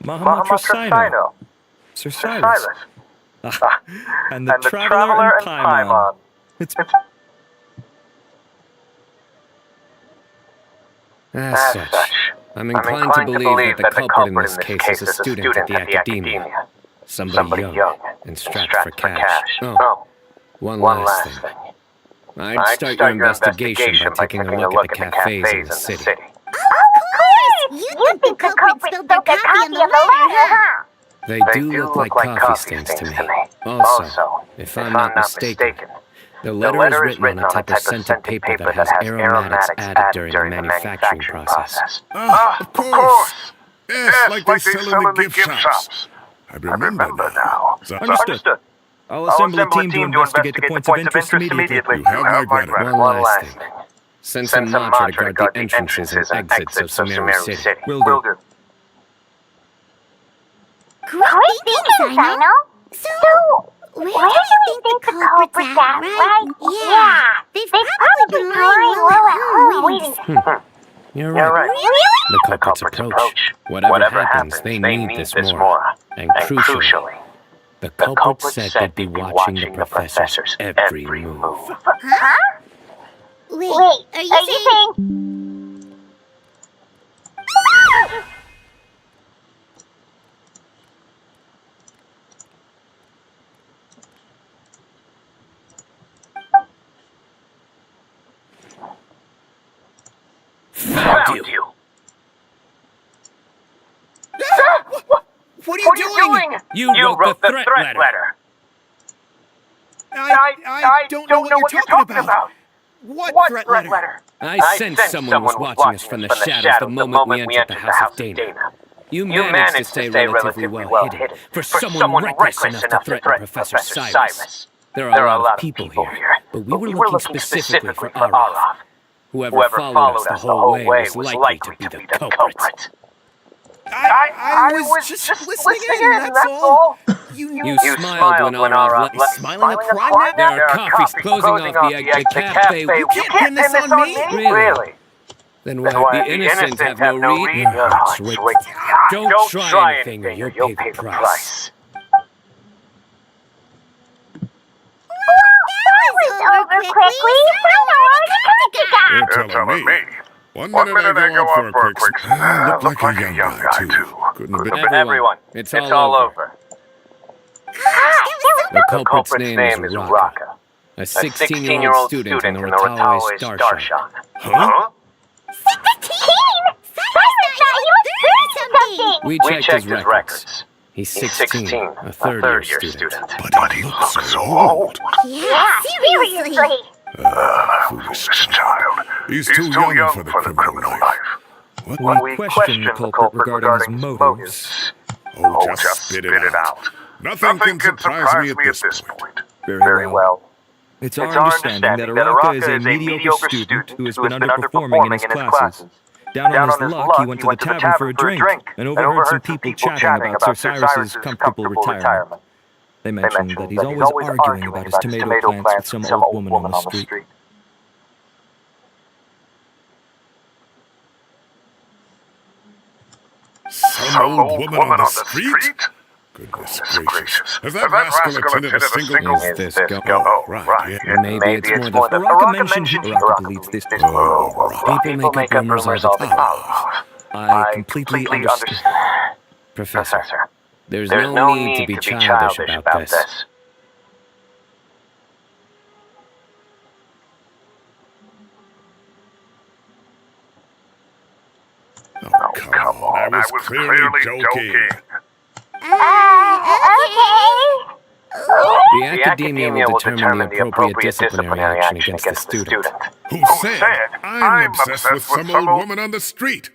Mahamatra Sir Silas. And the Traveler and Paimon. It's... As such, I'm inclined to believe that the culprit in this case is a student at the Academia. Somebody young and strapped for cash. Oh, one last thing. I'd start your investigation by taking a look at the cafes in the city. You think the culprit spilled their coffee in the letter, huh? They do look like coffee stains to me. Also, if I'm not mistaken, the letter is written on a type of scented paper that has aromatics added during the manufacturing process. Of course! Yes, like they sell in the gift shops. I remember now. Understood. I'll assemble a team to investigate the points of interest immediately. You have my gratitude. One last thing. Send some mantra to guard the entrances and exits of Sumeru City. Will do. Great thinking, Sino. So, where do you think the culprit's at, right? Yeah, they've probably been lying low at home waiting. You're right. Really? The culprits approach. Whatever happens, they need this mora. And crucially, the culprit said they'd be watching the professor's every move. Huh? Wait, are you saying... Found you. What are you doing? You wrote the threat letter. I don't know what you're talking about. What threat letter? I sensed someone was watching us from the shadows the moment we entered the house of Dana. You managed to stay relatively well hidden for someone reckless enough to threaten Professor Cyrus. There are a lot of people here, but we were looking specifically for Arov. Whoever followed us the whole way was likely to be the culprit. I was just listening in, that's all. You smiled when Arov left. Smiling a crime now? There are coffees closing off the cafe. You can't pin this on me. Really? Then why the innocent have no read? Don't try anything or you'll pay the price. That was over quickly. You're telling me. One minute I go out for a quick... looked like a young guy, too. Couldn't have been... Everyone, it's all over. The culprit's name is Raka, a 16-year-old student in the Ratawe Starshan. Huh? 16? We checked his records. He's 16, a third-year student. But he looks so old. Yeah, seriously. Foolish child. He's too young for the criminal life. We questioned the culprit regarding his motives. Oh, just spit it out. Nothing can surprise me at this point. Very well. It's our understanding that Araka is a mediocre student who has been underperforming in his classes. Down on his luck, he went to the tavern for a drink and overheard some people chatting about Sir Cyrus's comfortable retirement. They mentioned that he's always arguing about his tomato plants with some old woman on the street. Some old woman on the street? Goodness gracious. Has that rascal attended a single... Is this go? Oh, right, yeah. Maybe it's more the... Araka mentioned Araka believes this. People make up rumors all the time. I completely understand. Professor, there's no need to be childish about this. Oh, come on. I was clearly joking. Okay. The academia will determine the appropriate disciplinary action against the student. Who said I'm obsessed with some old woman on the street?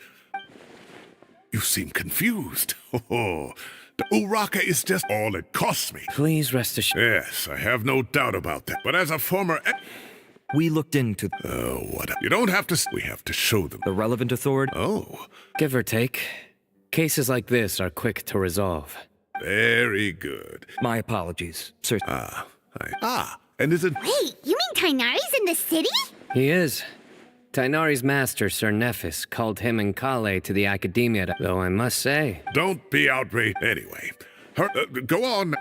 You seem confused. Oh, the Uraka is just all it costs me. Please rest assured. Yes, I have no doubt about that. But as a former... We looked into Oh, what? You don't have to... We have to show them. the relevant authority. Oh, Give or take, cases like this are quick to resolve. very good. My apologies, sir. And is it... Wait, you mean Tainari's in the city? He is. Tainari's master, Sir Nephis, called him and Kale to the academia, though I must say... Don't be outraged. Anyway, go on.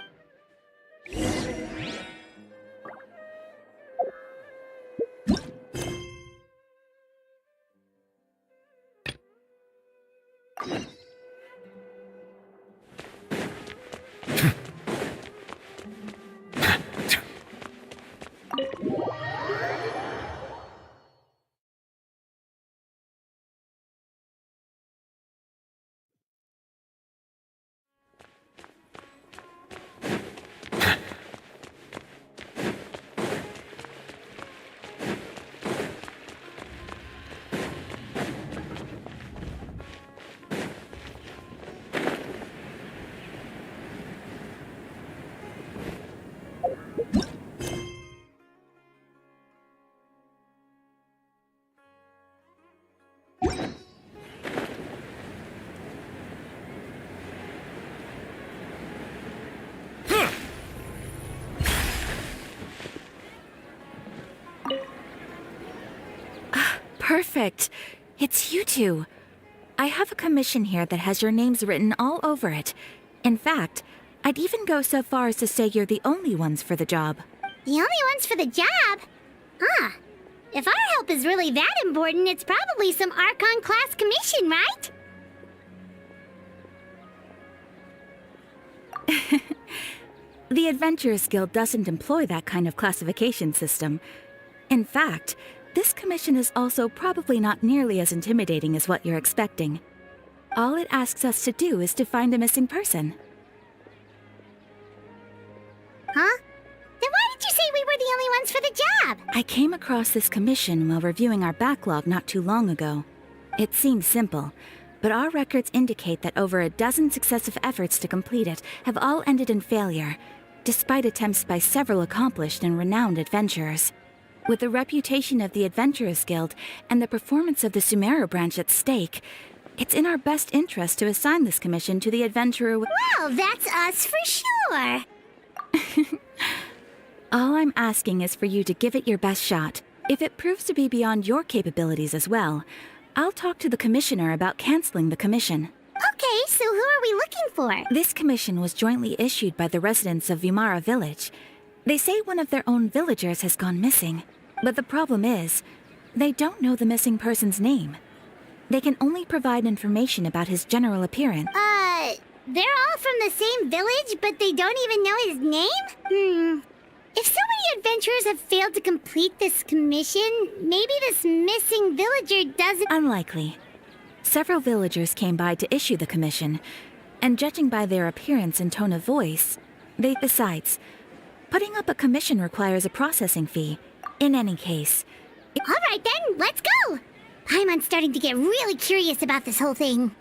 Perfect. It's you two. I have a commission here that has your names written all over it. In fact, I'd even go so far as to say you're the only ones for the job. The only ones for the job? Huh. If our help is really that important, it's probably some Archon class commission, right? The Adventurers Guild doesn't employ that kind of classification system. In fact, this commission is also probably not nearly as intimidating as what you're expecting. All it asks us to do is to find a missing person. Huh? Then why did you say we were the only ones for the job? I came across this commission while reviewing our backlog not too long ago. It seems simple, but our records indicate that over a dozen successive efforts to complete it have all ended in failure, despite attempts by several accomplished and renowned adventurers. With the reputation of the Adventurers Guild and the performance of the Sumeru branch at stake, it's in our best interest to assign this commission to the adventurer with— Well, that's us for sure. All I'm asking is for you to give it your best shot. If it proves to be beyond your capabilities as well, I'll talk to the commissioner about canceling the commission. Okay, so who are we looking for? This commission was jointly issued by the residents of Vimara Village. They say one of their own villagers has gone missing. But the problem is, they don't know the missing person's name. They can only provide information about his general appearance. They're all from the same village, but they don't even know his name? If so many adventurers have failed to complete this commission, maybe this missing villager doesn't— Unlikely. Several villagers came by to issue the commission, and judging by their appearance and tone of voice, besides, putting up a commission requires a processing fee. In any case— Alright then, let's go! Paimon's starting to get really curious about this whole thing.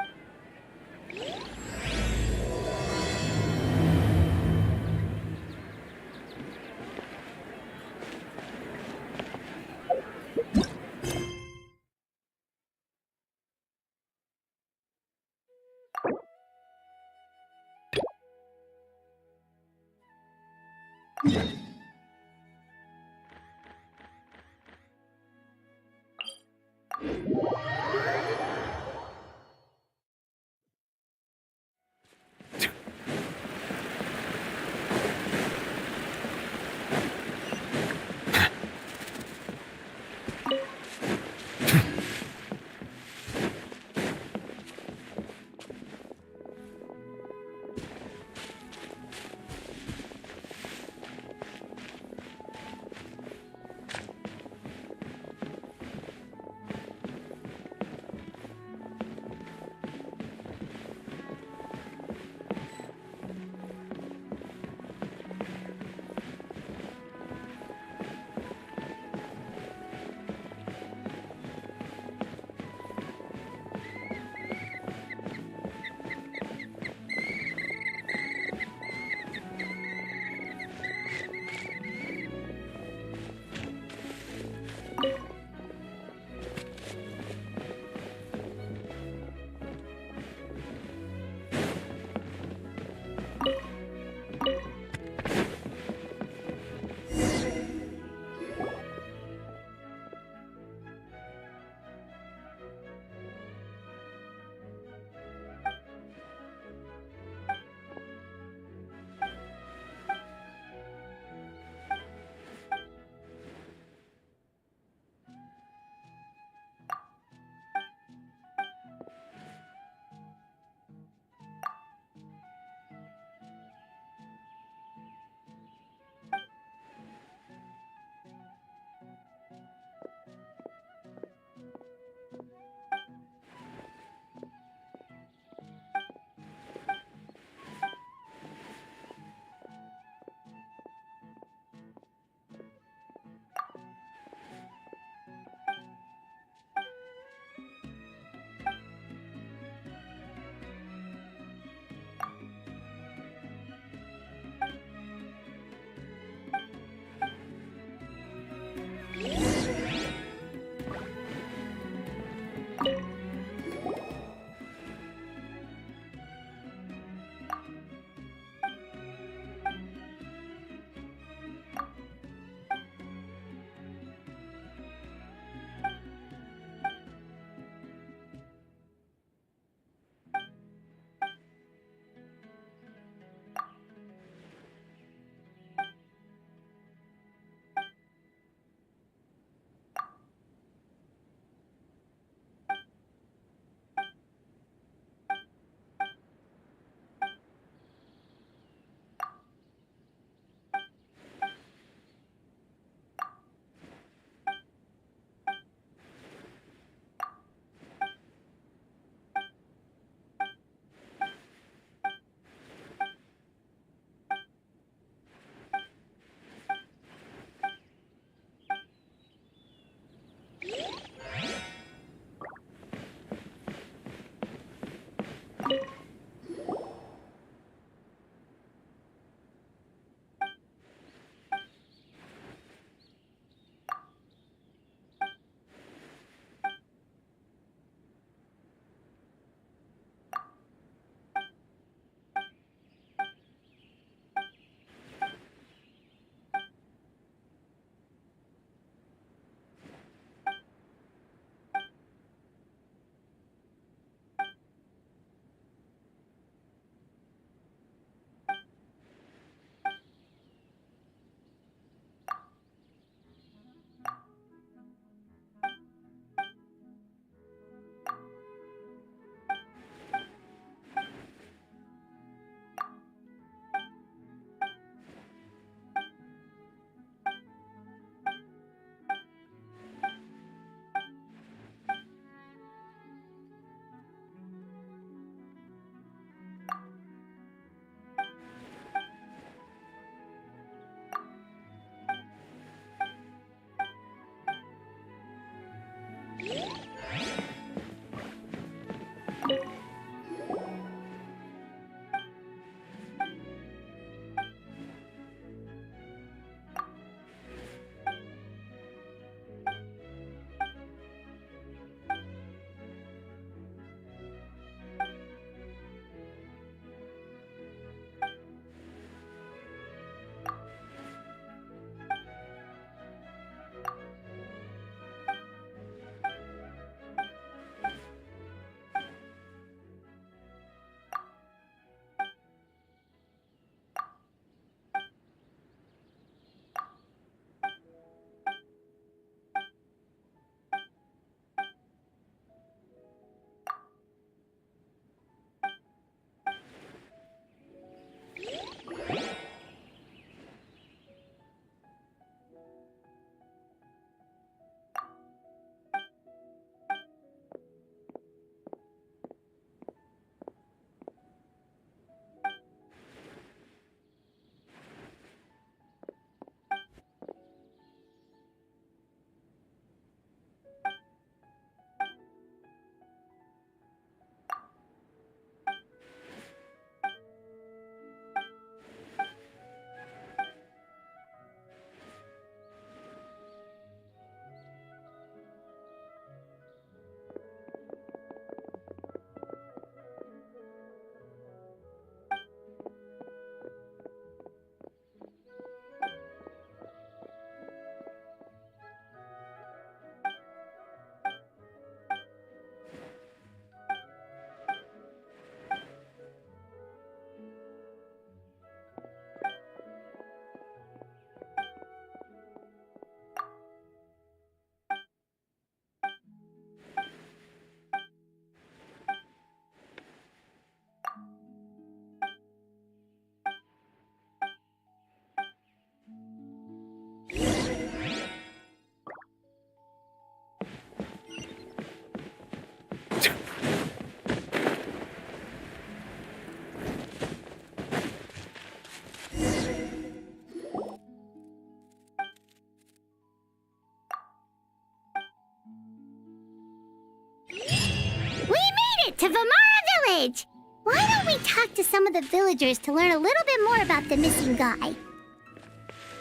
to Vamara Village! Why don't we talk to some of the villagers to learn a little bit more about the missing guy?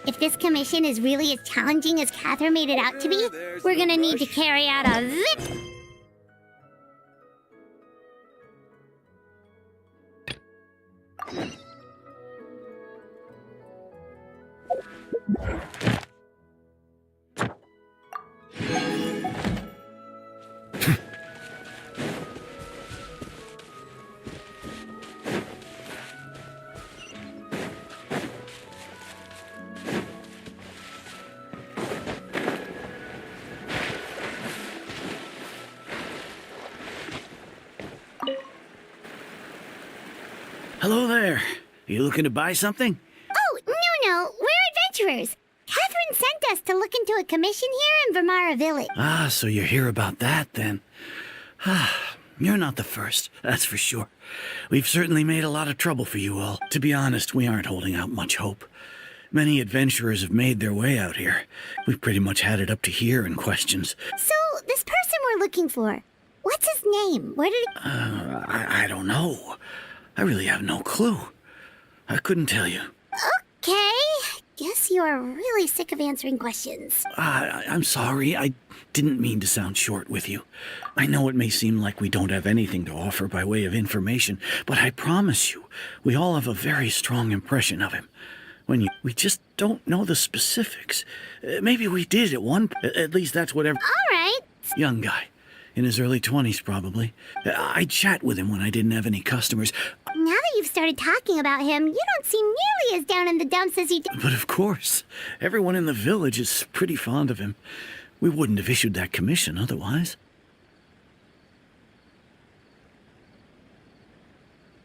If this commission is really as challenging as Catherine made it out to be, we're gonna need to carry out a zip. Hello there. You looking to buy something? Oh, no, we're adventurers. Catherine sent us to look into a commission here in Vamara Village. Ah, so you hear about that then. You're not the first, that's for sure. We've certainly made a lot of trouble for you all. To be honest, we aren't holding out much hope. Many adventurers have made their way out here. We've pretty much had it up to here in questions. So, this person we're looking for, what's his name? Where did he... I don't know. I really have no clue. I couldn't tell you. Okay, guess you are really sick of answering questions. I'm sorry. I didn't mean to sound short with you. I know it may seem like we don't have anything to offer by way of information, but I promise you, we all have a very strong impression of him. We just don't know the specifics. Maybe we did at one point. At least that's what All right. Young guy. In his early 20s, probably. I'd chat with him when I didn't have any customers. Now that you've started talking about him, you don't seem nearly as down in the dumps as you But of course, everyone in the village is pretty fond of him. We wouldn't have issued that commission otherwise.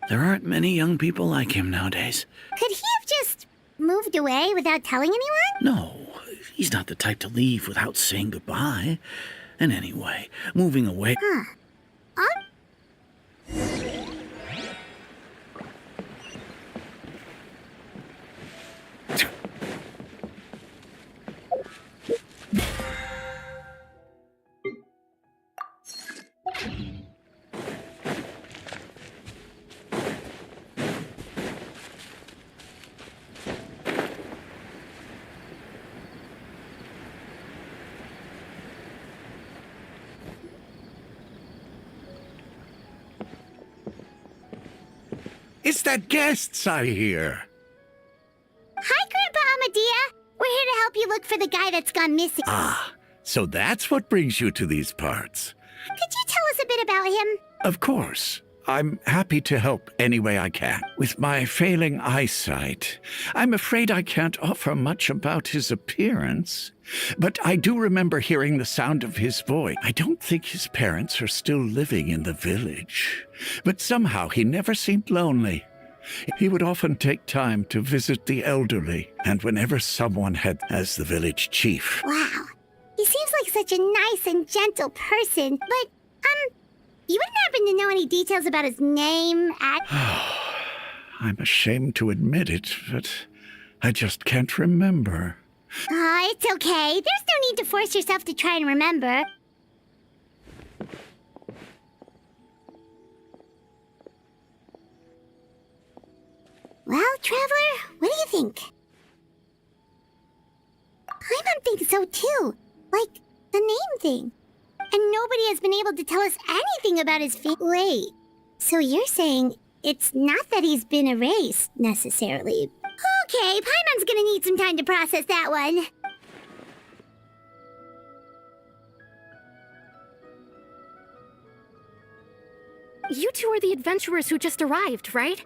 There aren't many young people like him nowadays. Could he have just moved away without telling anyone? No, he's not the type to leave without saying goodbye. And anyway, moving away... It's that guests I hear. Hi, Grandpa Amadea. We're here to help you look for the guy that's gone missing. Ah, so that's what brings you to these parts. Could you tell us a bit about him? Of course. I'm happy to help any way I can. With my failing eyesight, I'm afraid I can't offer much about his appearance. But I do remember hearing the sound of his voice. I don't think his parents are still living in the village. But somehow he never seemed lonely. He would often take time to visit the elderly, and whenever someone had as the village chief. Wow. He seems like such a nice and gentle person, but, you wouldn't happen to know any details about his name, I'm ashamed to admit it, but I just can't remember. It's okay. There's no need to force yourself to try and remember. Well, Traveler, what do you think? I'm thinking so too. Like, the name thing. And nobody has been able to tell us anything about his Wait, so you're saying it's not that he's been erased, necessarily. Okay, Paimon's gonna need some time to process that one. You two are the adventurers who just arrived, right?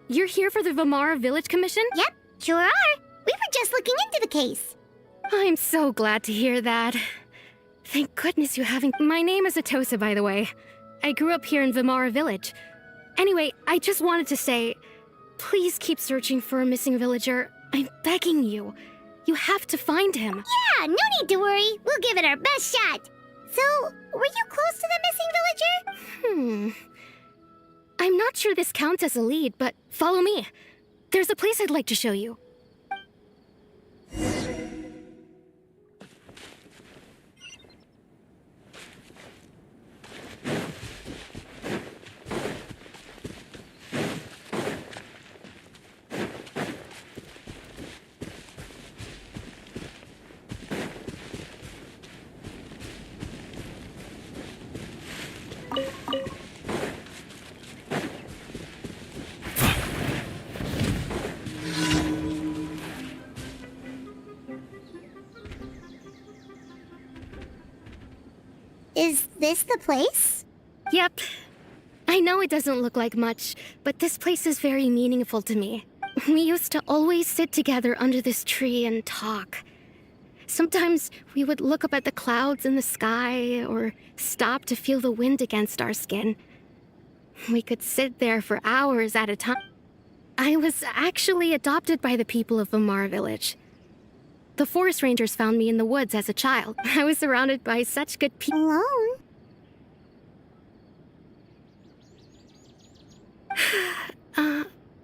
You're here for the Vamara Village Commission? Yep, sure are. We were just looking into the case. I'm so glad to hear that. Thank goodness you haven't... My name is Atosa, by the way. I grew up here in Vamara Village. Anyway, I just wanted to say, please keep searching for a missing villager. I'm begging you. You have to find him. Yeah, no need to worry. We'll give it our best shot. So, were you close to the missing villager? I'm not sure this counts as a lead, but follow me. There's a place I'd like to show you. this the place? Yep. I know it doesn't look like much, but this place is very meaningful to me. We used to always sit together under this tree and talk. Sometimes we would look up at the clouds in the sky or stop to feel the wind against our skin. We could sit there for hours at a time. I was actually adopted by the people of Vimara Village. The forest rangers found me in the woods as a child. I was surrounded by such good people. Alone?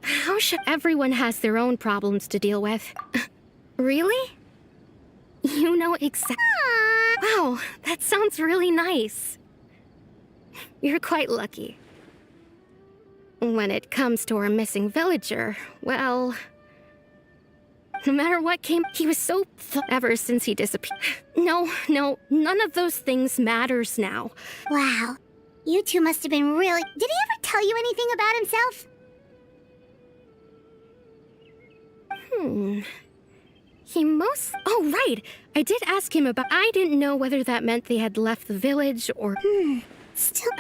How should everyone has their own problems to deal with? Really? You know exactly. Wow, that sounds really nice. You're quite lucky. When it comes to our missing villager, well, no matter what came, he was so ever since he disappeared. No, none of those things matters now. Wow. You two must have been really... Did he ever tell you anything about himself? Oh, right. I did ask him about... I didn't know whether that meant they had left the village or... Still...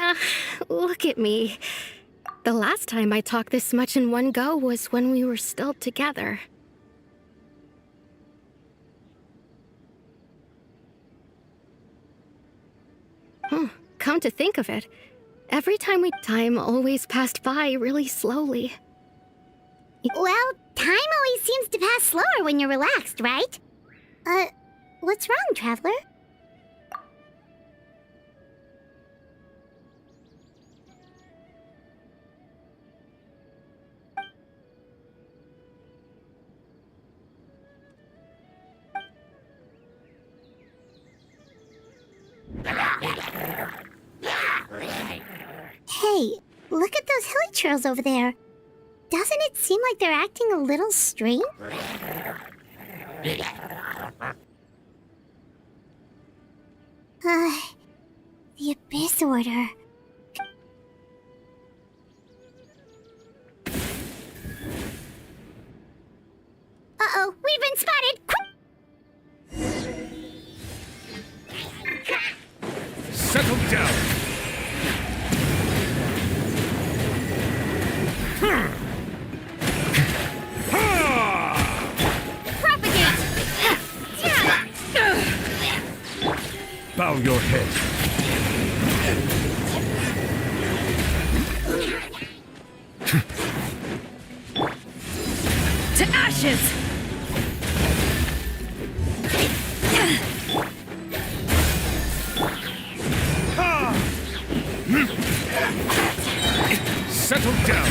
Look at me. The last time I talked this much in one go was when we were still together. Come to think of it, every time time always passed by really slowly. Well, time always seems to pass slower when you're relaxed, right? What's wrong, Traveler? Hey, look at those hilly churls over there. Doesn't it seem like they're acting a little strange? The Abyss Order. Uh-oh, we've been spotted! Settle down! Bow your head. To ashes! Settle down.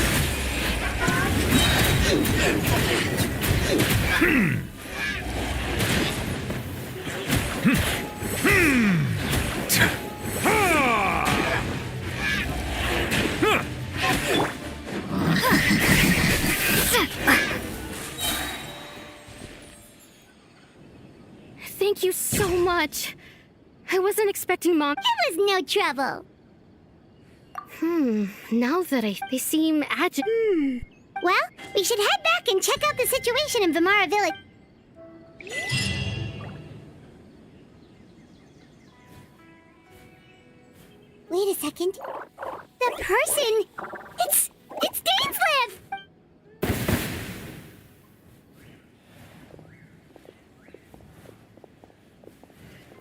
Thank you so much. I wasn't expecting Mom. It was no trouble. Now that they seem agitated. Well, we should head back and check out the situation in Vimara Village. Wait a second. The person! It's Dainslev!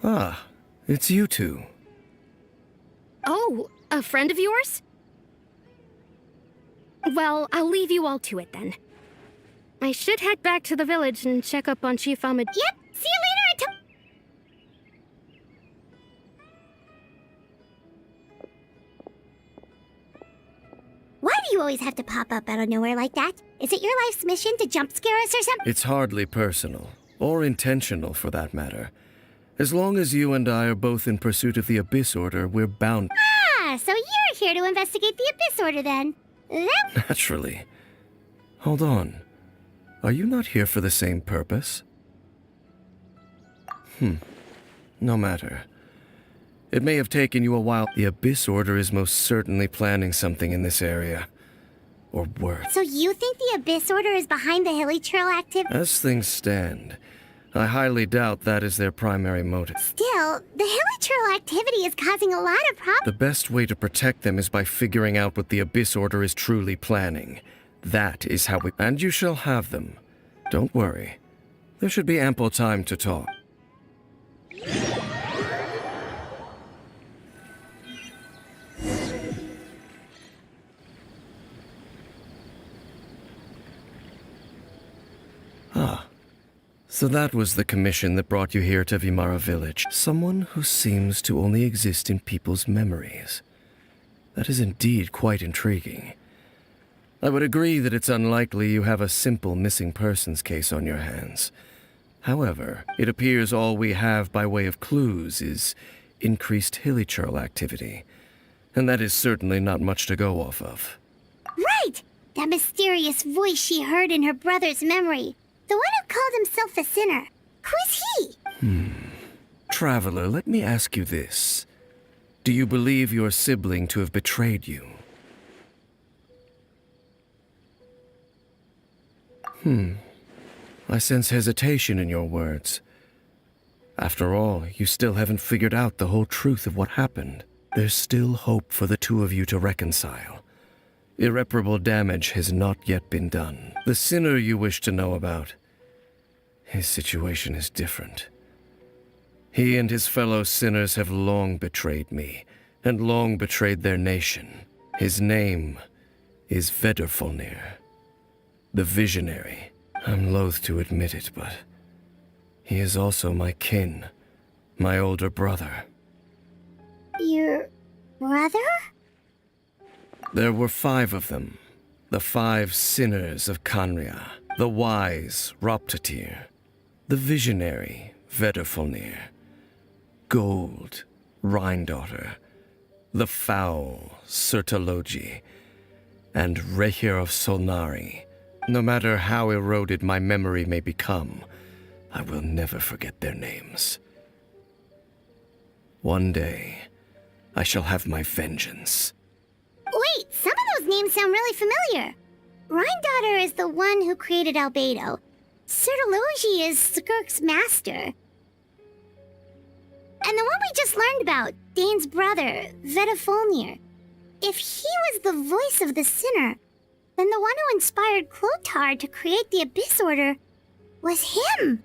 Ah, it's you two. Oh, a friend of yours? Well, I'll leave you all to it then. I should head back to the village and check up on Chief Ahmed. Yep, see you later, Why do you always have to pop up out of nowhere like that? Is it your life's mission to jump scare us or something? It's hardly personal, or intentional for that matter. As long as you and I are both in pursuit of the Abyss Order, we're bound. Ah, so you're here to investigate the Abyss Order then. Naturally. Hold on. Are you not here for the same purpose? No matter. It may have taken you a while. The Abyss Order is most certainly planning something in this area. Or worse. So you think the Abyss Order is behind the hilly churl activity? As things stand, I highly doubt that is their primary motive. Still, the hilichurl activity is causing a lot of problems. The best way to protect them is by figuring out what the Abyss Order is truly planning. That is how we... And you shall have them. Don't worry. There should be ample time to talk. Ah. So that was the commission that brought you here to Vimara Village. Someone who seems to only exist in people's memories. That is indeed quite intriguing. I would agree that it's unlikely you have a simple missing persons case on your hands. However, it appears all we have by way of clues is increased hilichurl activity. And that is certainly not much to go off of. Right! That mysterious voice she heard in her brother's memory. The one who called himself a sinner. Who is he? Traveler, let me ask you this. Do you believe your sibling to have betrayed you? I sense hesitation in your words. After all, you still haven't figured out the whole truth of what happened. There's still hope for the two of you to reconcile. Irreparable damage has not yet been done. The sinner you wish to know about, his situation is different. He and his fellow sinners have long betrayed me, and long betrayed their nation. His name is Vedrfolnir, the Visionary. I'm loath to admit it, but he is also my kin, my older brother. Your brother? There were 5 of them, the 5 sinners of Khaenri'ah, the wise Roptatyr, the visionary Vedrfolnir, Gold, Rhine-daughter, the foul Sertologi, and Rehir of Solnari. No matter how eroded my memory may become, I will never forget their names. One day, I shall have my vengeance. Wait, some of those names sound really familiar. Rhine-daughter is the one who created Albedo. Sertologi is Skirk's master. And the one we just learned about, Dane's brother, Vedrfolnir. If he was the voice of the sinner, then the one who inspired Clothar to create the Abyss Order was him.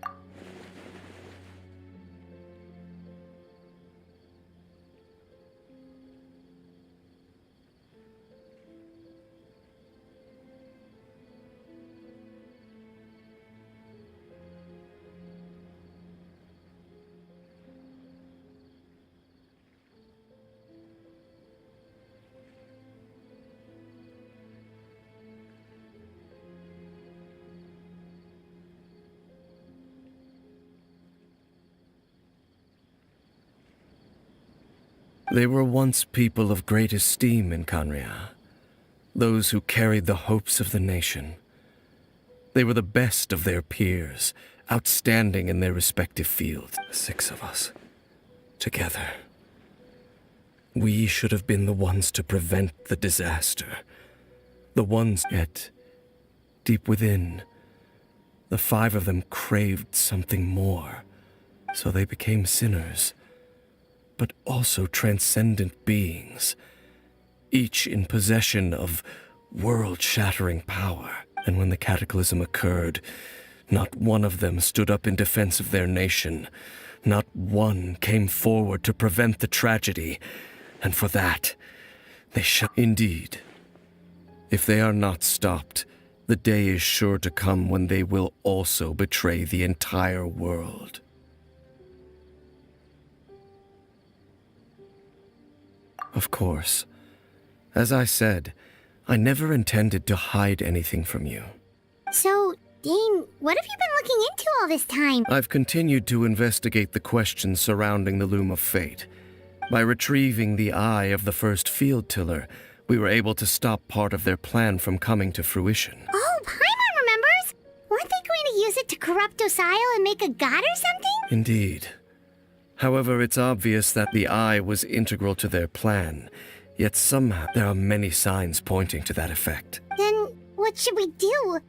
They were once people of great esteem in Khaenri'ah, those who carried the hopes of the nation. They were the best of their peers, outstanding in their respective fields. 6 of us, together. We should have been the ones to prevent the disaster. The ones, yet, deep within, the 5 of them craved something more, so they became sinners, but also transcendent beings, each in possession of world-shattering power. And when the cataclysm occurred, not one of them stood up in defense of their nation. Not one came forward to prevent the tragedy, and for that, they shall... Indeed, if they are not stopped, the day is sure to come when they will also betray the entire world. Of course. As I said, I never intended to hide anything from you. So, Dane, what have you been looking into all this time? I've continued to investigate the questions surrounding the Loom of Fate. By retrieving the eye of the first field tiller, we were able to stop part of their plan from coming to fruition. Oh, Paimon remembers! Weren't they going to use it to corrupt Docile and make a god or something? Indeed. However, it's obvious that the eye was integral to their plan, yet somehow there are many signs pointing to that effect. Then, what should we do?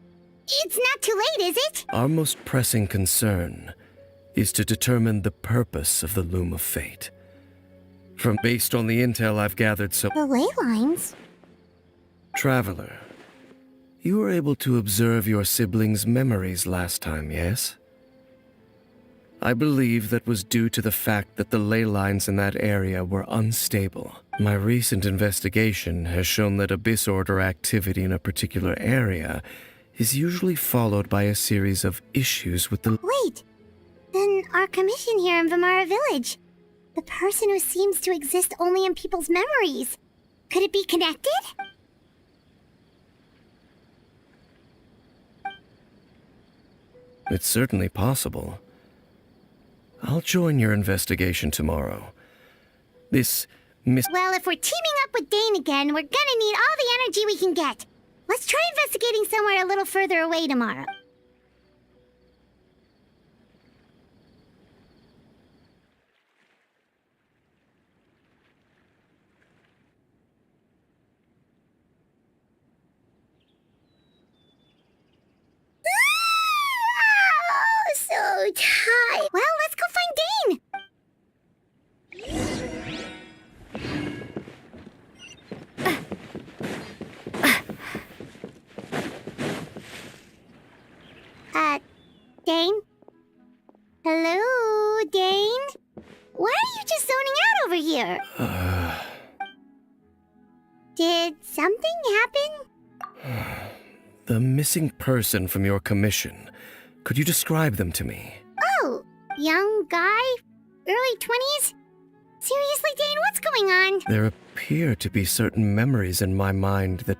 It's not too late, is it? Our most pressing concern is to determine the purpose of the Loom of Fate. Based on the intel I've gathered so... The ley lines? Traveler, you were able to observe your siblings' memories last time, yes? I believe that was due to the fact that the ley lines in that area were unstable. My recent investigation has shown that Abyss Order activity in a particular area is usually followed by a series of issues with the... Wait! Then our commission here in Vimara Village. The person who seems to exist only in people's memories. Could it be connected? It's certainly possible. I'll join your investigation tomorrow. Well, if we're teaming up with Dane again, we're gonna need all the energy we can get. Let's try investigating somewhere a little further away tomorrow. Oh, so tired. Well, let's go find Dane. Dane? Hello, Dane? Why are you just zoning out over here? Did something happen? The missing person from your commission. Could you describe them to me? Oh, young guy? Early 20s? Seriously, Dane, what's going on? There appear to be certain memories in my mind that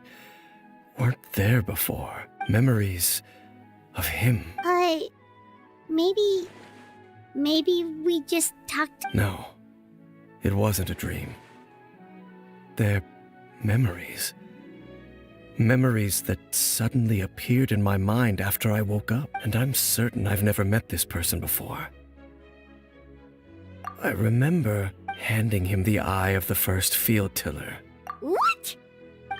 weren't there before. Memories of him. Maybe we just talked... No, it wasn't a dream. They're memories. Memories that suddenly appeared in my mind after I woke up, and I'm certain I've never met this person before. I remember handing him the eye of the first field tiller. What?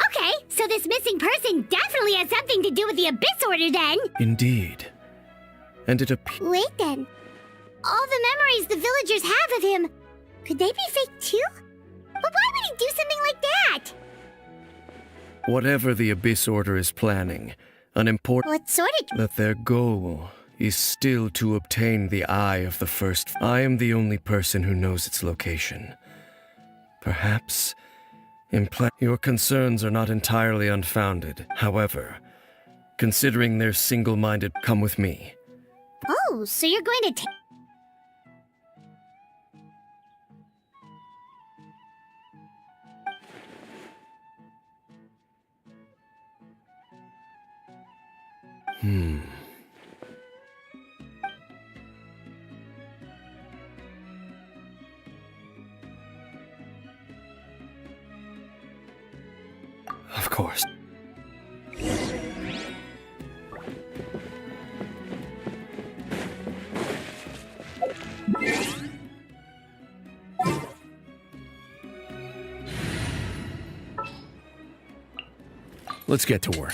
Okay, so this missing person definitely has something to do with the Abyss Order then! Indeed. And it appears... Wait then. All the memories the villagers have of him, could they be fake too? But why would he do something like that? Whatever the Abyss Order is planning, an important... What sort of... That their goal is still to obtain the eye of the first... I am the only person who knows its location. Perhaps... Your concerns are not entirely unfounded. However, considering their single-minded... Come with me. Oh, so you're going to take... Of course. Let's get to work.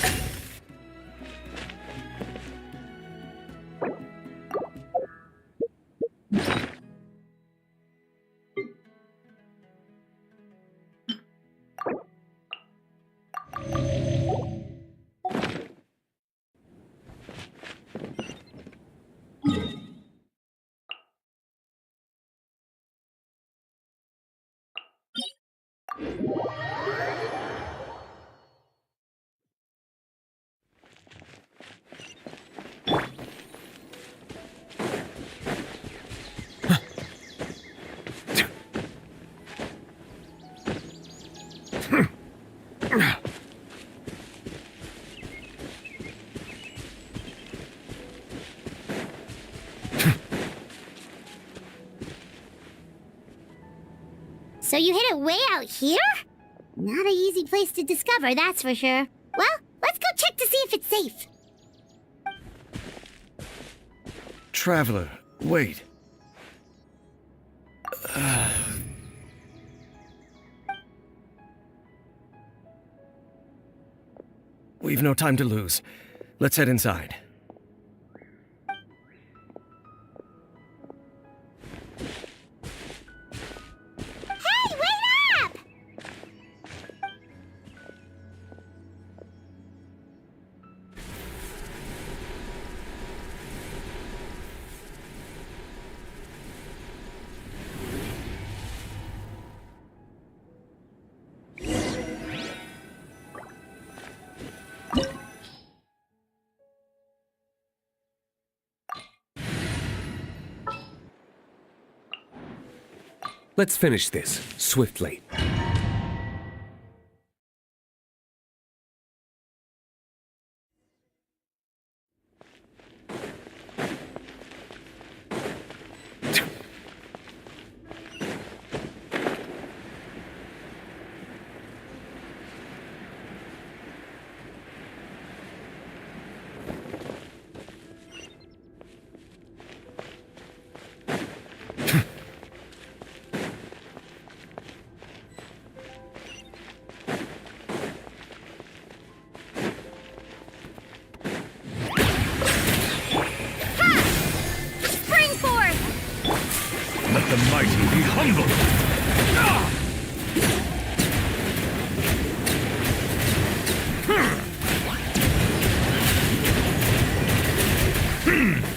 So you hid it way out here? Not an easy place to discover, that's for sure. Well, let's go check to see if it's safe. Traveler, wait. We've no time to lose. Let's head inside. Let's finish this, swiftly. Let the mighty be humble!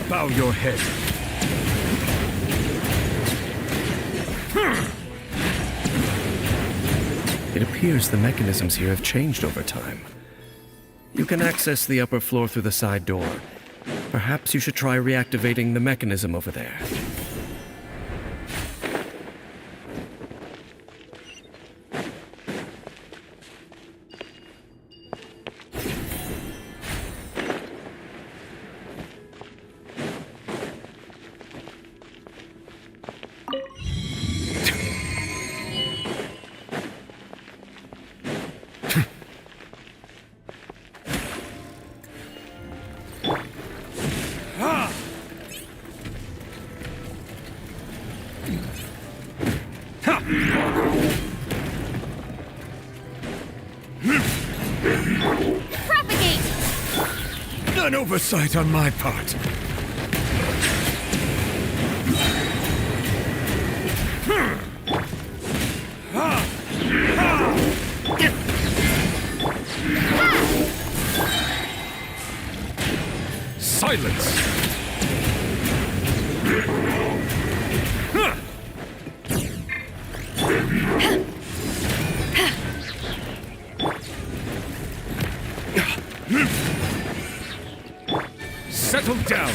Bow your head. It appears the mechanisms here have changed over time. You can access the upper floor through the side door. Perhaps you should try reactivating the mechanism over there. An oversight on my part. Silence! Settle down!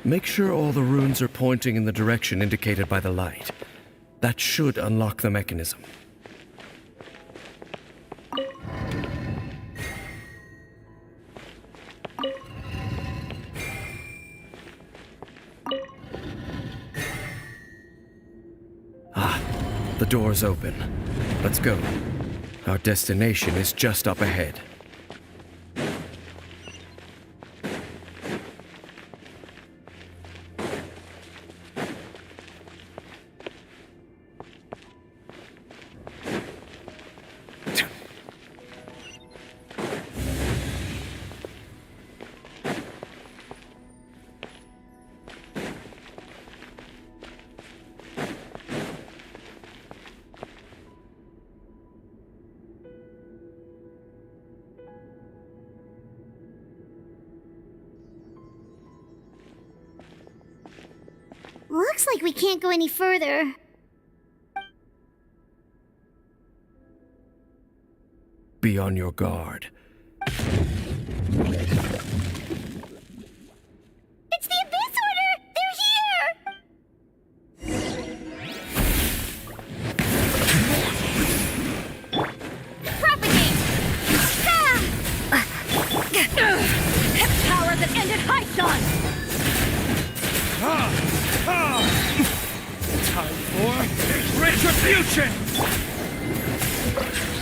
Make sure all the runes are pointing in the direction indicated by the light. That should unlock the mechanism. Ah, the door's open. Let's go. Our destination is just up ahead. Looks like we can't go any further. Be on your guard. It's the Abyss Order! They're here! Propagate! Power that ended Hyson! Time for retribution!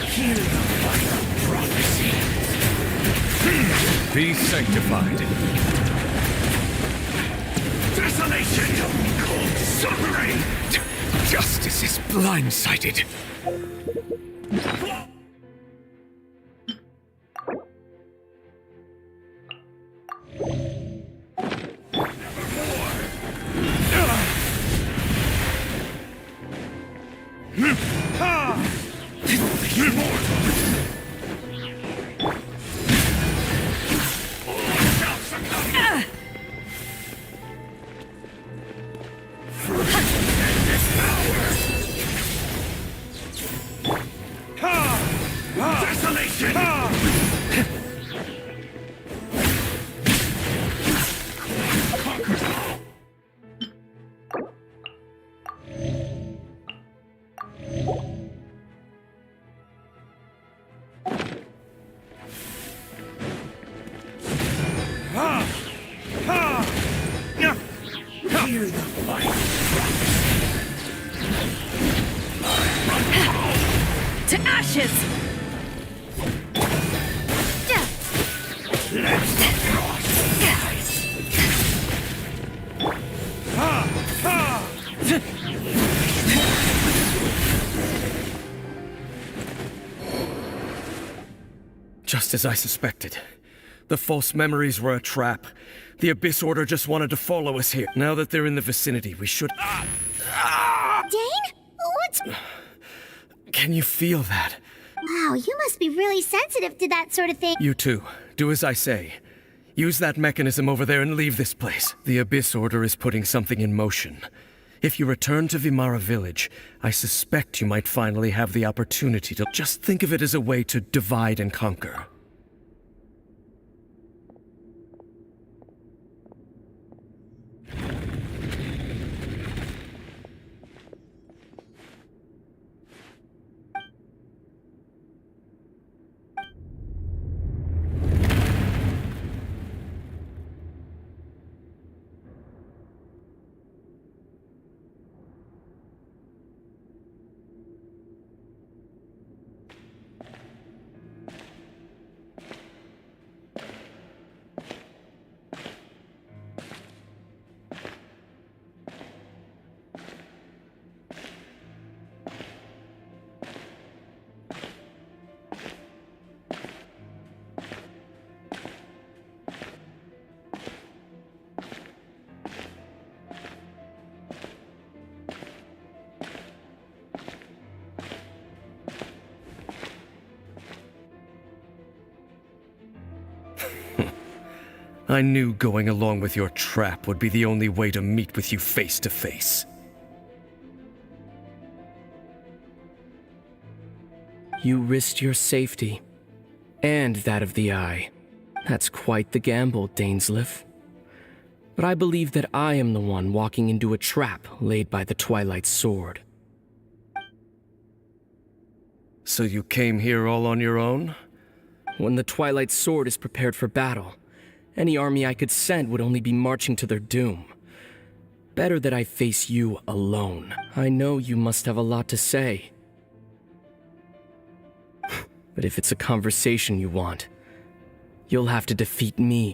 Heal the fire of prophecy. Be sanctified. Desolation! Cold suffering! Justice is blindsided. to ashes! Just as I suspected. The false memories were a trap. The Abyss Order just wanted to follow us here. Now that they're in the vicinity, we should... Dane? What's... Can you feel that? Wow, you must be really sensitive to that sort of thing. You too. Do as I say. Use that mechanism over there and leave this place. The Abyss Order is putting something in motion. If you return to Vimara Village, I suspect you might finally have the opportunity to just think of it as a way to divide and conquer. I knew going along with your trap would be the only way to meet with you face to face. You risked your safety, and that of the Eye. That's quite the gamble, Dainsleif. But I believe that I am the one walking into a trap laid by the Twilight Sword. So you came here all on your own? When the Twilight Sword is prepared for battle, any army I could send would only be marching to their doom. Better that I face you alone. I know you must have a lot to say. But if it's a conversation you want, you'll have to defeat me.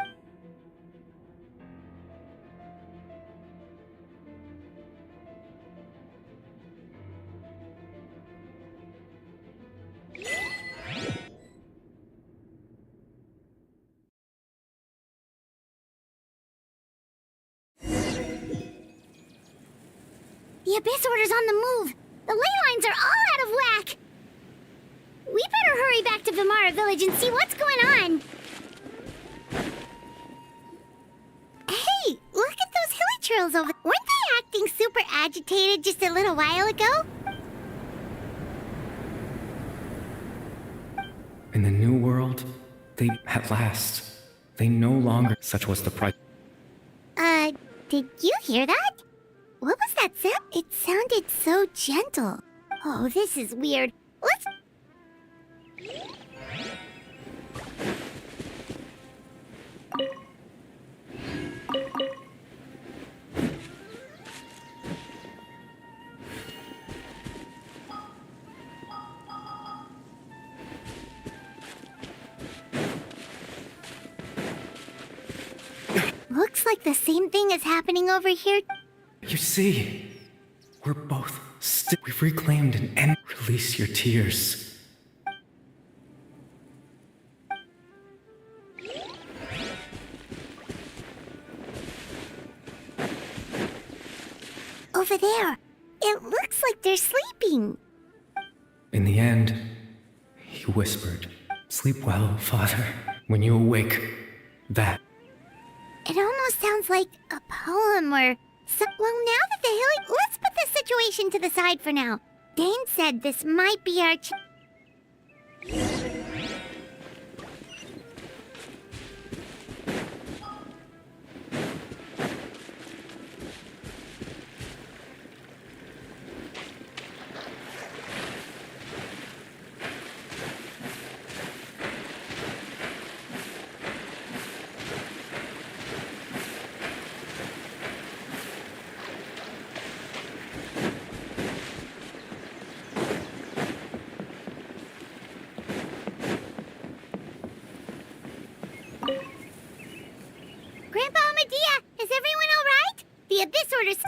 The Abyss Order's on the move. The ley lines are all out of whack. We better hurry back to Vimara Village and see what's going on. Hey, look at those hilly churls over there. Weren't they acting super agitated just a little while ago? In the new world, at last, they no longer... Such was the price. Did you hear that? What was that sound? It sounded so gentle. Oh, this is weird. Let's... Looks like the same thing is happening over here. You see, we're both we've reclaimed an end. Release your tears. Over there. It looks like they're sleeping. In the end, he whispered, "Sleep well, Father. When you awake, that..." It almost sounds like a poem or... well, now that the hilly... Let's put this situation to the side for now. Dane said this might be our...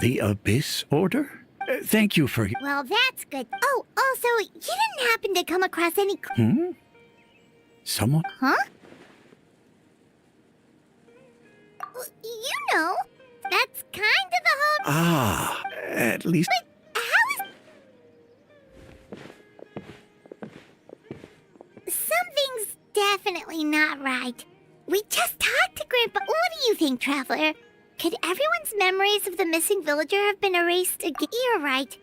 The Abyss Order? Thank you for... Well, that's good. Oh, also, you didn't happen to come across any... Someone? Huh? You know, that's kind of the whole... Ah, at least... But how is... Something's definitely not right. We just talked to Grandpa. What do you think, Traveler? Could everyone's memories of the missing villager have been erased again? You're right.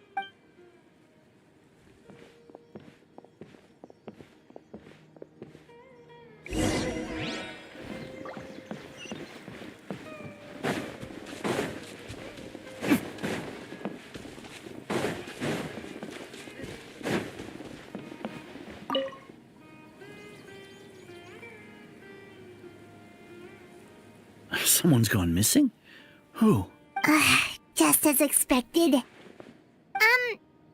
Someone's gone missing? Who? Just as expected.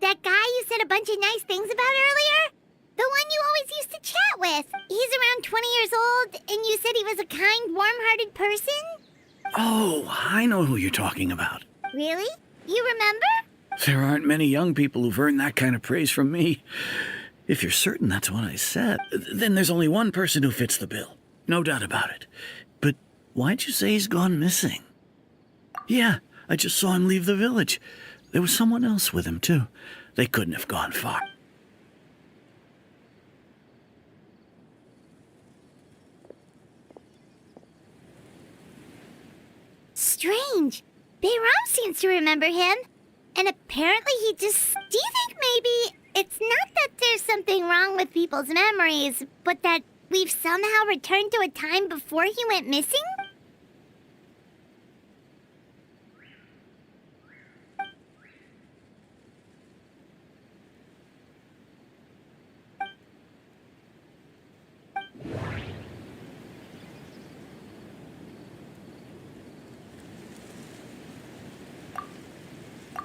That guy you said a bunch of nice things about earlier? The one you always used to chat with. He's around 20 years old, and you said he was a kind, warm-hearted person? Oh, I know who you're talking about. Really? You remember? There aren't many young people who've earned that kind of praise from me. If you're certain that's what I said, then there's only one person who fits the bill. No doubt about it. But why'd you say he's gone missing? Yeah, I just saw him leave the village. There was someone else with him, too. They couldn't have gone far. Strange. Bayram seems to remember him. And apparently he just... Do you think maybe it's not that there's something wrong with people's memories, but that we've somehow returned to a time before he went missing?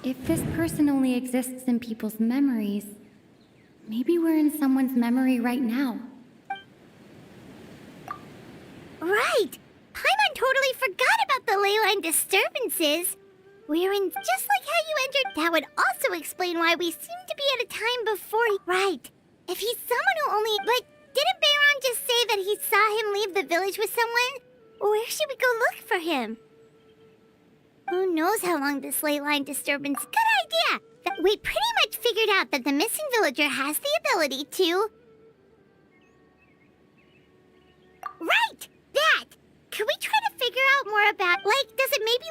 If this person only exists in people's memories, maybe we're in someone's memory right now. Right! Paimon totally forgot about the ley line disturbances. We're in just like how you entered. That would also explain why we seem to be at a time before Right. If he's someone who only... But didn't Bayron just say that he saw him leave the village with someone? Where should we go look for him? Who knows how long this ley line disturbance... Good idea! We pretty much figured out that the missing villager has the ability to... Right! That! Could we try to figure out more about... Like, does it maybe...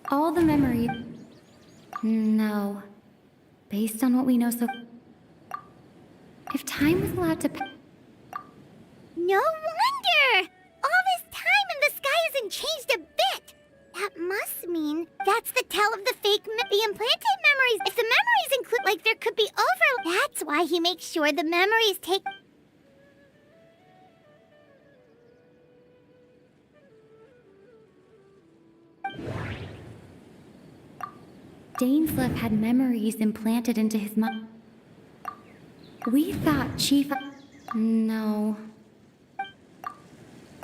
All the memories... No. Based on what we know so... If time was allowed to... No wonder! All this time and the sky hasn't changed a bit! That must mean that's the tell of the fake... The implanted memories... If the memories include... Like, there could be over... That's why he makes sure the memories take... Dainsleif had memories implanted into his mind. We thought Chief... No.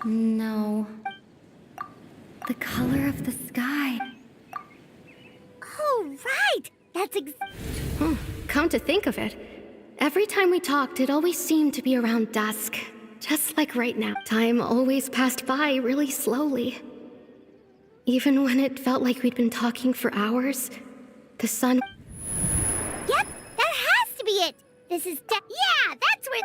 No. The color of the sky. Oh, right! That's Come to think of it, every time we talked, it always seemed to be around dusk. Just like right now. Time always passed by really slowly. Even when it felt like we'd been talking for hours, the sun... Yep, that has to be it! This is yeah, that's where...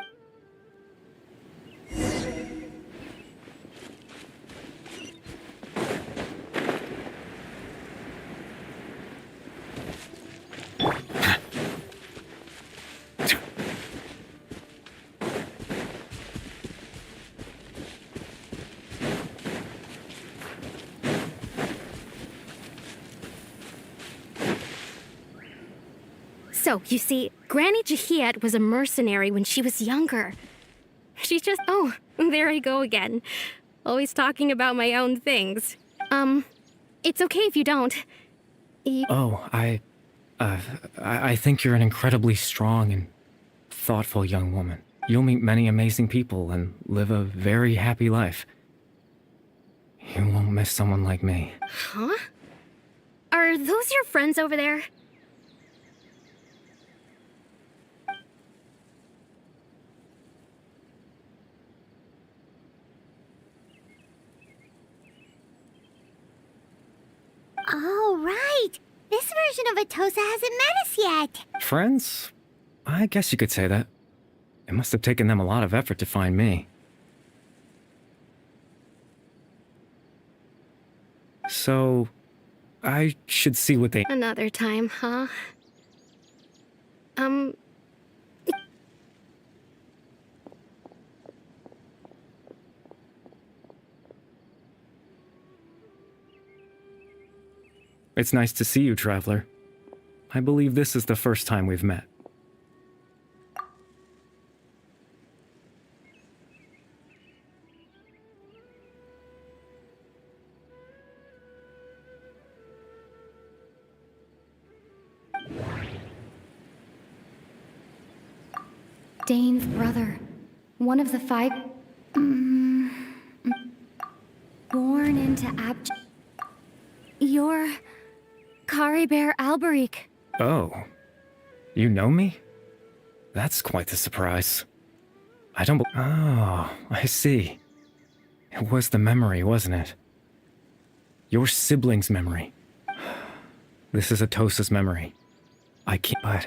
So, you see, Granny Jahiat was a mercenary when she was younger. She's just... Oh, there I go again. Always talking about my own things. It's okay if you don't. Oh, I I think you're an incredibly strong and thoughtful young woman. You'll meet many amazing people and live a very happy life. You won't miss someone like me. Huh? Are those your friends over there? Oh, right. This version of Atosa hasn't met us yet. Friends? I guess you could say that. It must have taken them a lot of effort to find me. So, I should see what they... Another time, huh? It's nice to see you, Traveler. I believe this is the first time we've met. Dane's brother. One of the 5... born into You're... Kari Bear Alberic. Oh. You know me? That's quite the surprise. I don't Oh, I see. It was the memory, wasn't it? Your sibling's memory. This is Atosa's memory. I can't... but...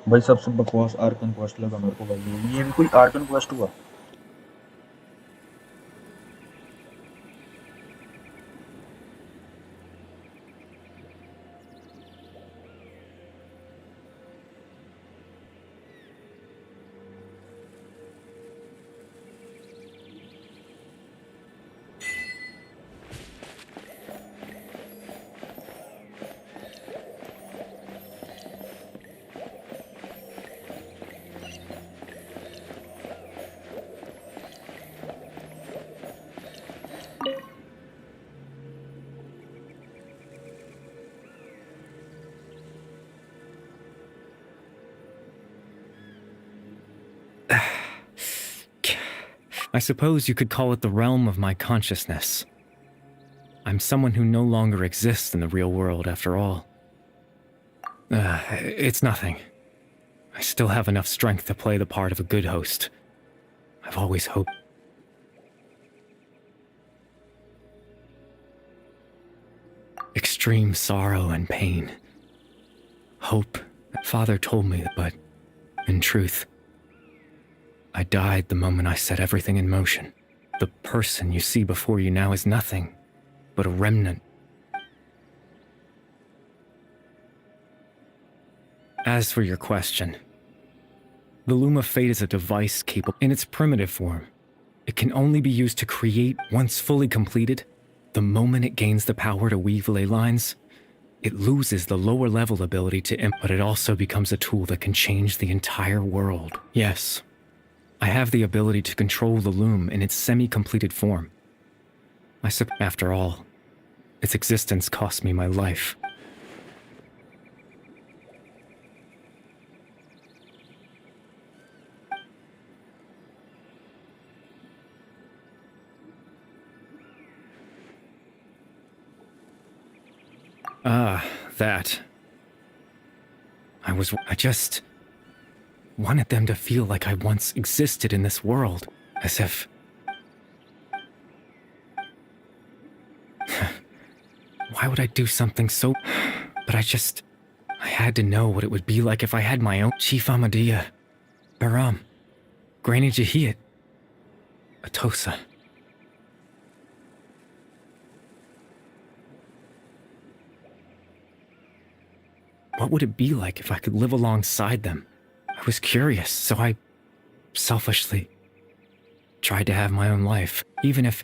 भाई सबसे बकवास Arkan quest लगा मेरे को भाई। ये भी कोई आर्कन क्वेस्ट हुआ? I suppose you could call it the realm of my consciousness. I'm someone who no longer exists in the real world, after all. It's nothing. I still have enough strength to play the part of a good host. I've always hoped. Extreme sorrow and pain. Hope. Father told me that, but in truth, I died the moment I set everything in motion. The person you see before you now is nothing but a remnant. As for your question, the Loom of Fate is a device capable in its primitive form. It can only be used to create, once fully completed, the moment it gains the power to weave ley lines, it loses the lower level ability to but it also becomes a tool that can change the entire world. Yes, I have the ability to control the loom in its semi-completed form. After all, its existence cost me my life. That. I just wanted them to feel like I once existed in this world, as if... Why would I do something so... But I had to know what it would be like if I had my own Chief Amadia, Baram, Granny Jahiyat, Atosa. What would it be like if I could live alongside them, I was curious, so I selfishly tried to have my own life, even if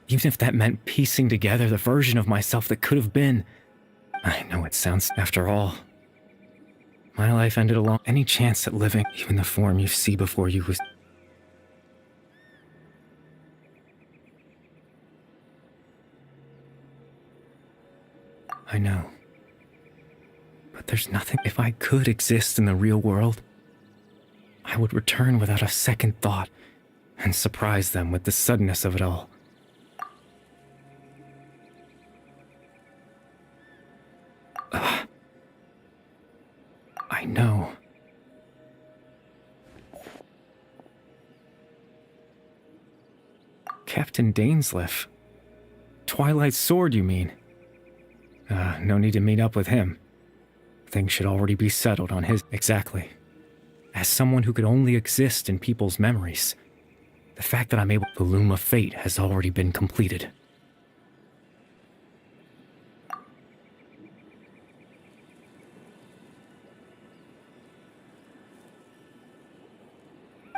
that meant piecing together the version of myself that could have been. I know it sounds, after all, my life ended along any chance at living, even the form you see before you was... I know. But there's nothing. If I could exist in the real world, I would return without a second thought and surprise them with the suddenness of it all. I know. Captain Dainsleif. Twilight's sword, you mean? No need to meet up with him. Things should already be settled on his... Exactly. As someone who could only exist in people's memories, the fact that I'm able... The loom of fate has already been completed.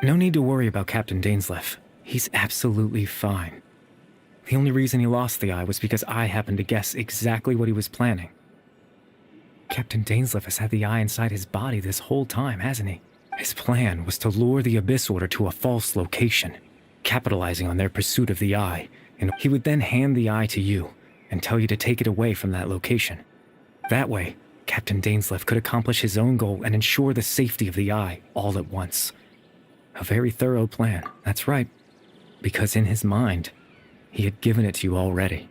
No need to worry about Captain Dainsleif. He's absolutely fine. The only reason he lost the eye was because I happened to guess exactly what he was planning. Captain Dainsleif has had the eye inside his body this whole time, hasn't he? His plan was to lure the Abyss Order to a false location, capitalizing on their pursuit of the eye, and he would then hand the eye to you and tell you to take it away from that location. That way, Captain Dainsleif could accomplish his own goal and ensure the safety of the eye all at once. A very thorough plan, that's right, because in his mind, he had given it to you already.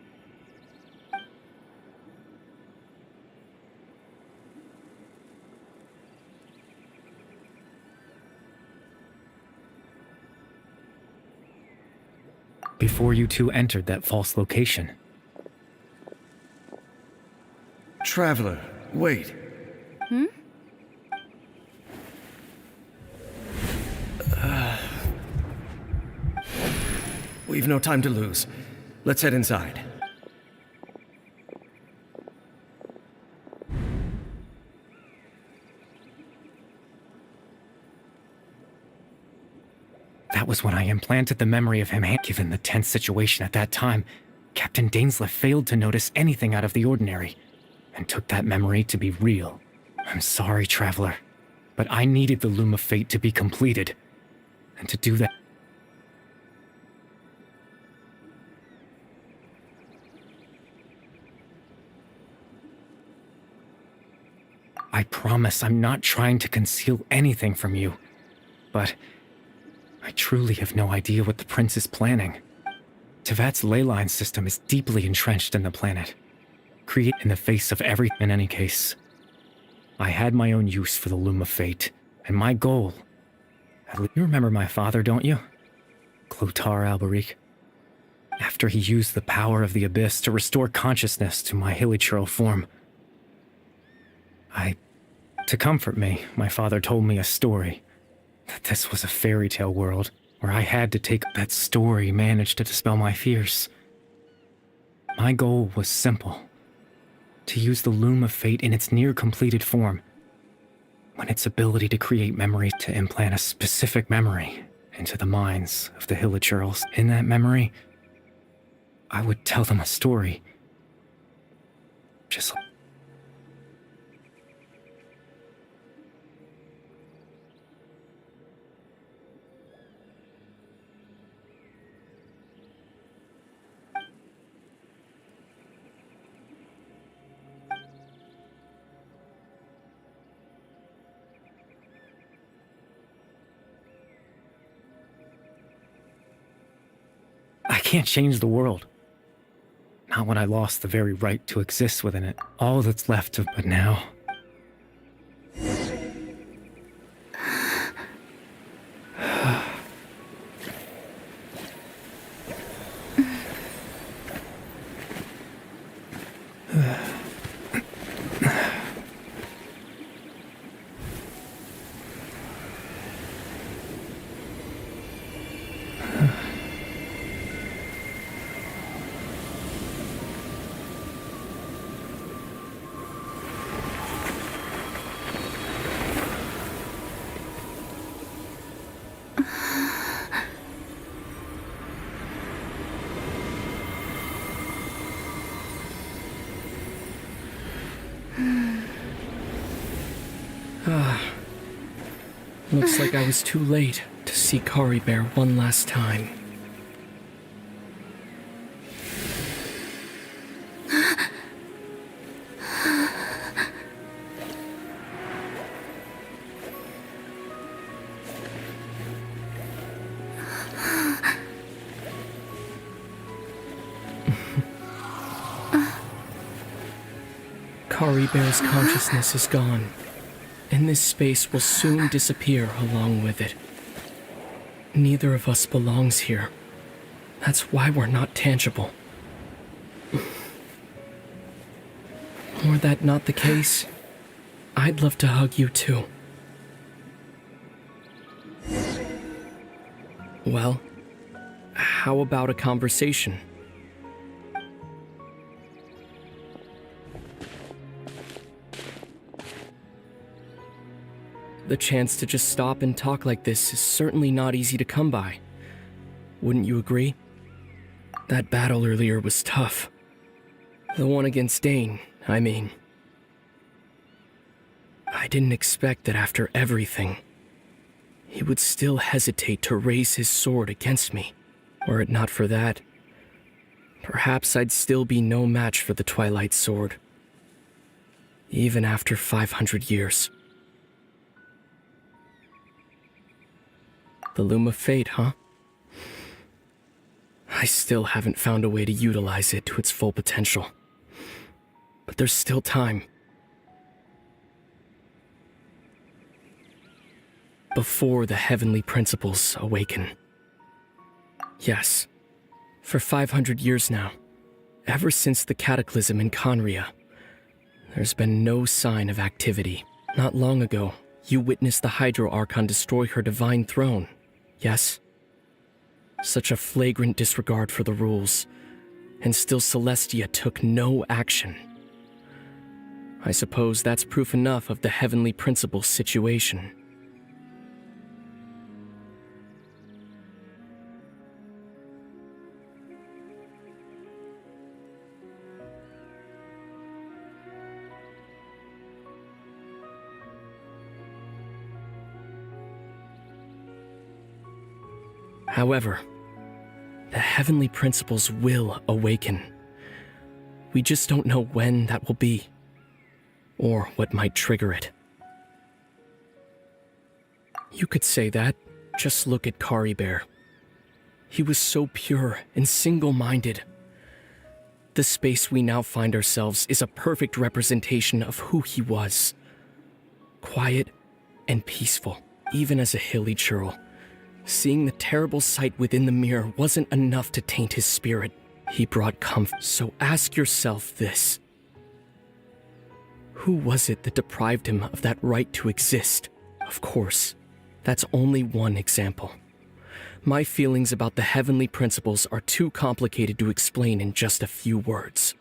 Before you two entered that false location. Traveler, wait. Hmm? We've no time to lose. Let's head inside. That was when I implanted the memory of him. Given the tense situation at that time, Captain Dainsleif failed to notice anything out of the ordinary, and took that memory to be real. I'm sorry, Traveler, but I needed the Loom of Fate to be completed, and to do that... I promise I'm not trying to conceal anything from you, but I truly have no idea what the Prince is planning. Tevat's ley line system is deeply entrenched in the planet, create in the face of everything. In any case, I had my own use for the Loom of Fate, and my goal... You remember my father, don't you? Clotar Alberic. After he used the power of the Abyss to restore consciousness to my hilichurl form, to comfort me, my father told me a story. That this was a fairy tale world, where I had to take... That story managed to dispel my fears. My goal was simple. To use the Loom of Fate in its near-completed form, when its ability to create memory, to implant a specific memory into the minds of the hilichurls. In that memory, I would tell them a story. Just like... I can't change the world. Not when I lost the very right to exist within it. All that's left of... But now... Looks like I was too late to see Kari Bear one last time. Kari Bear's consciousness is gone, and this space will soon disappear along with it. Neither of us belongs here. That's why we're not tangible. Were that not the case, I'd love to hug you too. Well, how about a conversation? The chance to just stop and talk like this is certainly not easy to come by. Wouldn't you agree? That battle earlier was tough. The one against Dane, I mean. I didn't expect that after everything, he would still hesitate to raise his sword against me. Were it not for that, perhaps I'd still be no match for the Twilight Sword. Even after 500 years. The Loom of Fate, huh? I still haven't found a way to utilize it to its full potential. But there's still time. Before the heavenly principles awaken. Yes, for 500 years now, ever since the cataclysm in Conria, there's been no sign of activity. Not long ago, you witnessed the Hydro Archon destroy her divine throne. Yes? Such a flagrant disregard for the rules, and still Celestia took no action. I suppose that's proof enough of the heavenly principles situation. However, the heavenly principles will awaken. We just don't know when that will be, or what might trigger it. You could say that. Just look at Kari Bear. He was so pure and single-minded. The space we now find ourselves is a perfect representation of who he was. Quiet and peaceful, even as a hilly churl. Seeing the terrible sight within the mirror wasn't enough to taint his spirit. He brought comfort. So ask yourself this. Who was it that deprived him of that right to exist? Of course, that's only one example. My feelings about the heavenly principles are too complicated to explain in just a few words.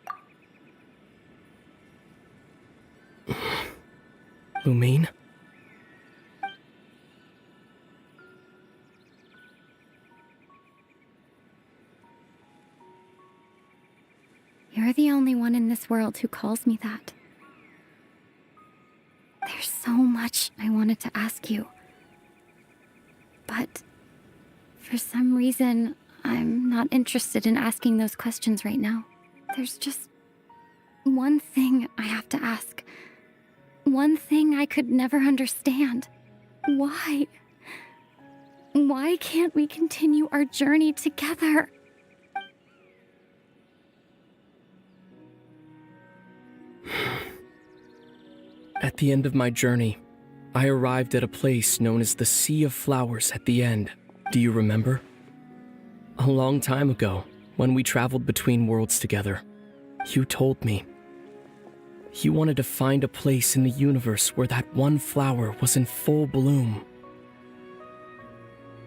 Lumine? You're the only one in this world who calls me that. There's so much I wanted to ask you. But for some reason, I'm not interested in asking those questions right now. There's just one thing I have to ask. One thing I could never understand. Why? Why can't we continue our journey together? At the end of my journey, I arrived at a place known as the Sea of Flowers at the end. Do you remember? A long time ago, when we traveled between worlds together, you told me. You wanted to find a place in the universe where that one flower was in full bloom.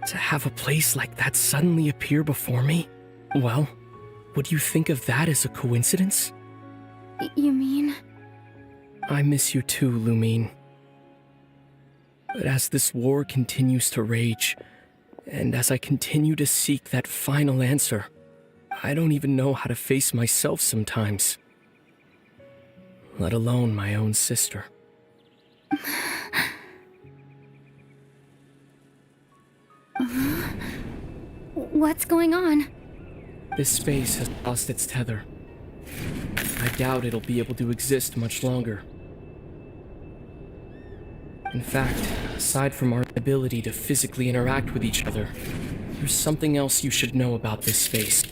To have a place like that suddenly appear before me? Well, would you think of that as a coincidence? You mean? I miss you too, Lumine. But as this war continues to rage, and as I continue to seek that final answer, I don't even know how to face myself sometimes. Let alone my own sister. What's going on? This space has lost its tether. I doubt it'll be able to exist much longer. In fact, aside from our ability to physically interact with each other, there's something else you should know about this space.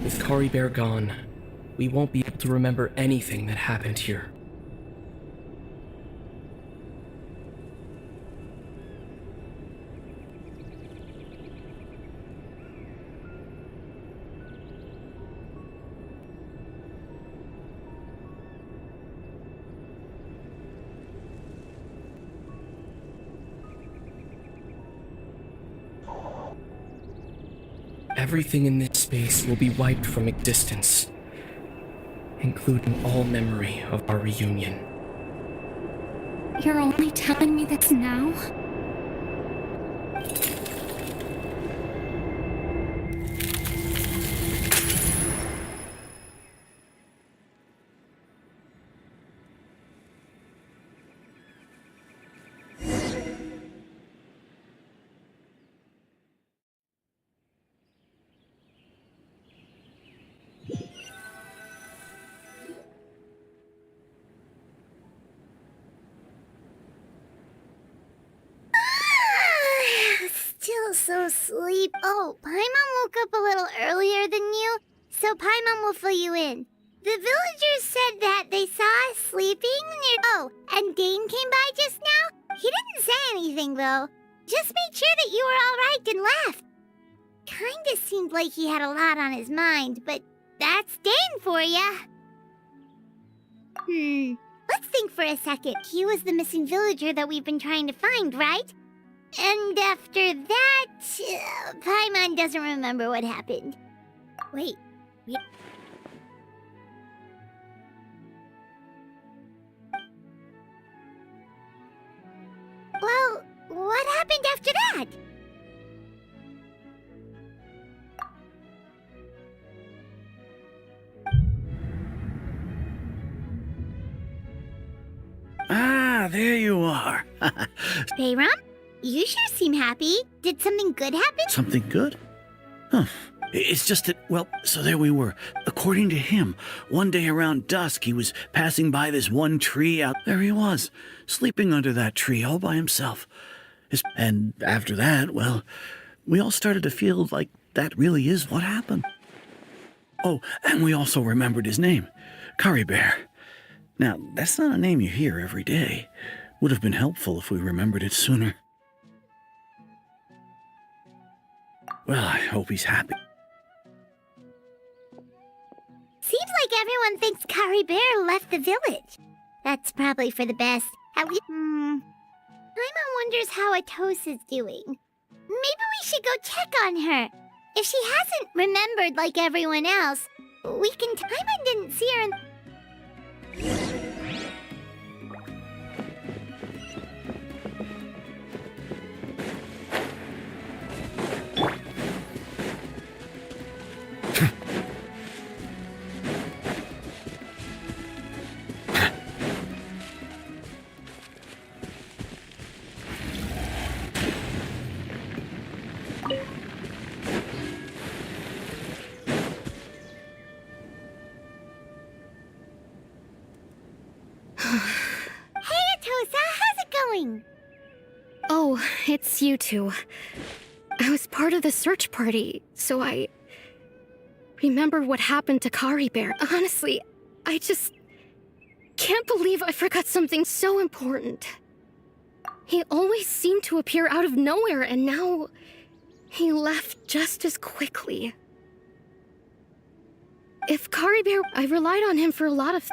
With Kari Bear gone, we won't be able to remember anything that happened here. Everything in this space will be wiped from existence, including all memory of our reunion. You're only telling me this now? Still so sleep. Oh, Paimon woke up a little earlier than you, so Paimon will fill you in. The villagers said that they saw us sleeping near... Oh, and Dane came by just now? He didn't say anything, though. Just made sure that you were all right and left. Kinda seemed like he had a lot on his mind, but that's Dane for ya. Let's think for a second. He was the missing villager that we've been trying to find, right? And after that, Paimon doesn't remember what happened. Wait. Well, what happened after that? Ah, there you are. Bayram? You sure seem happy. Did something good happen? Something good? Huh. It's just that, well, so there we were. According to him, one day around dusk, he was passing by this one tree out. There he was, sleeping under that tree all by himself. And after that, well, we all started to feel like that really is what happened. Oh, and we also remembered his name, Kari Bear. Now, that's not a name you hear every day. Would have been helpful if we remembered it sooner. Well, I hope he's happy. Seems like everyone thinks Kari Bear left the village. That's probably for the best. At least, Paimon wonders how Atosa's doing. Maybe we should go check on her. If she hasn't remembered like everyone else, we can... Paimon didn't see her in... Oh, it's you two. I was part of the search party, so I remember what happened to Kari Bear. Honestly, I just can't believe I forgot something so important. He always seemed to appear out of nowhere, and now he left just as quickly. If Kari Bear, I relied on him for a lot of...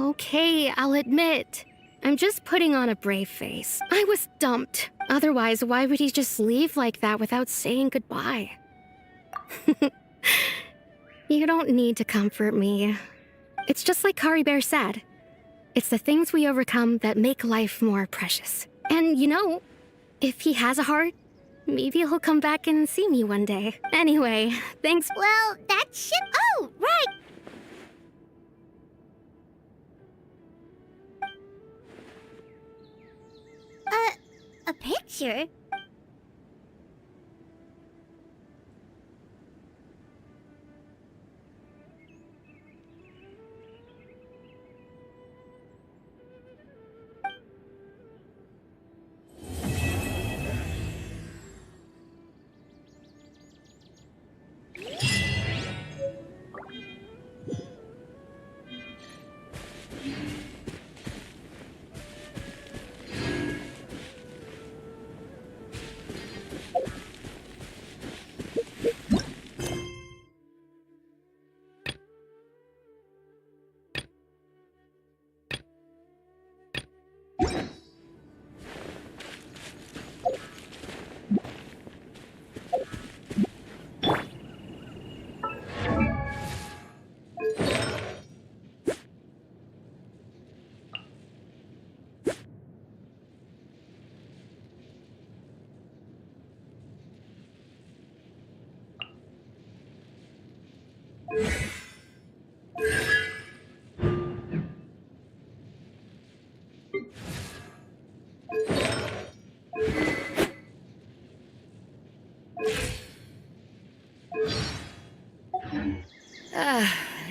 Okay, I'll admit. I'm just putting on a brave face. I was dumped. Otherwise, why would he just leave like that without saying goodbye? You don't need to comfort me. It's just like Kari Bear said. It's the things we overcome that make life more precious. And you know, if he has a heart, maybe he'll come back and see me one day. Anyway, thanks. Well, that ship... Oh, right! picture?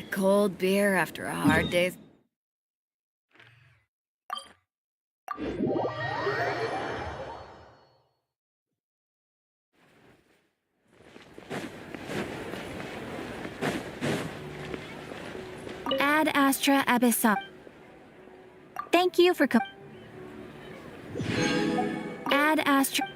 Cold beer after a hard day's... Ad Astra Abyssal. Thank you for Ad Astra.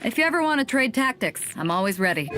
If you ever want to trade tactics, I'm always ready.